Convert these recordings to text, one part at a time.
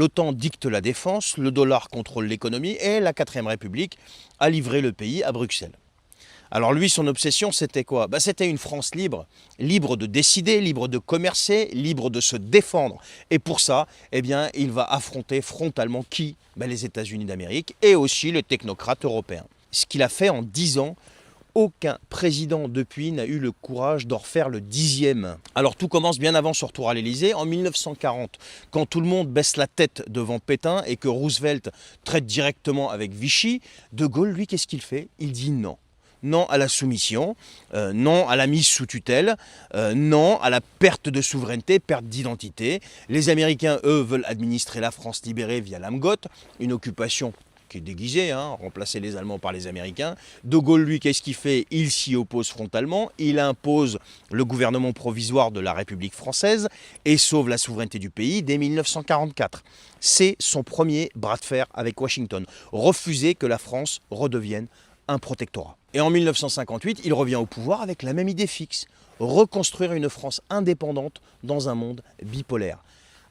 L'OTAN dicte la défense, le dollar contrôle l'économie et la 4ème République a livré le pays à Bruxelles. Alors lui, son obsession, c'était quoi? C'était une France libre, libre de décider, libre de commercer, libre de se défendre. Et pour ça, il va affronter frontalement qui? Les États-Unis d'Amérique et aussi les technocrates européens. Ce qu'il a fait en 10 ans, aucun président depuis n'a eu le courage d'en refaire le 10e. Alors tout commence bien avant son retour à l'Élysée, en 1940, quand tout le monde baisse la tête devant Pétain et que Roosevelt traite directement avec Vichy. De Gaulle, lui, qu'est-ce qu'il fait? Il dit non. Non à la soumission, non à la mise sous tutelle, non à la perte de souveraineté, perte d'identité. Les Américains, eux, veulent administrer la France libérée via l'AMGOT, une occupation qui est déguisée, remplacer les Allemands par les Américains. De Gaulle, lui, qu'est-ce qu'il fait? Il s'y oppose frontalement, il impose le gouvernement provisoire de la République française et sauve la souveraineté du pays dès 1944. C'est son premier bras de fer avec Washington, refuser que la France redevienne un protectorat. Et en 1958, il revient au pouvoir avec la même idée fixe, reconstruire une France indépendante dans un monde bipolaire.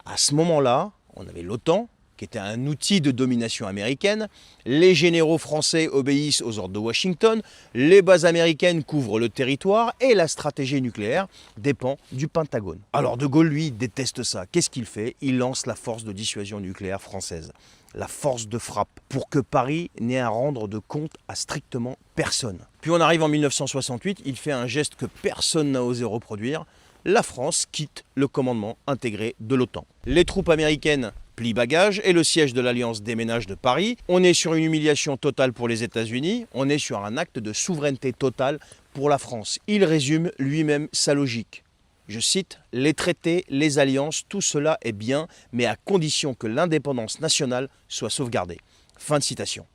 À ce moment-là, on avait l'OTAN, qui était un outil de domination américaine. Les généraux français obéissent aux ordres de Washington, les bases américaines couvrent le territoire et la stratégie nucléaire dépend du Pentagone. Alors De Gaulle, lui, déteste ça. Qu'est-ce qu'il fait? Il lance la force de dissuasion nucléaire française, la force de frappe, pour que Paris n'ait à rendre de compte à strictement personne. Puis on arrive en 1968, il fait un geste que personne n'a osé reproduire. La France quitte le commandement intégré de l'OTAN. Les troupes américaines plient bagages et le siège de l'Alliance déménage de Paris. On est sur une humiliation totale pour les États-Unis, on est sur un acte de souveraineté totale pour la France. Il résume lui-même sa logique. Je cite, « Les traités, les alliances, tout cela est bien, mais à condition que l'indépendance nationale soit sauvegardée ». Fin de citation.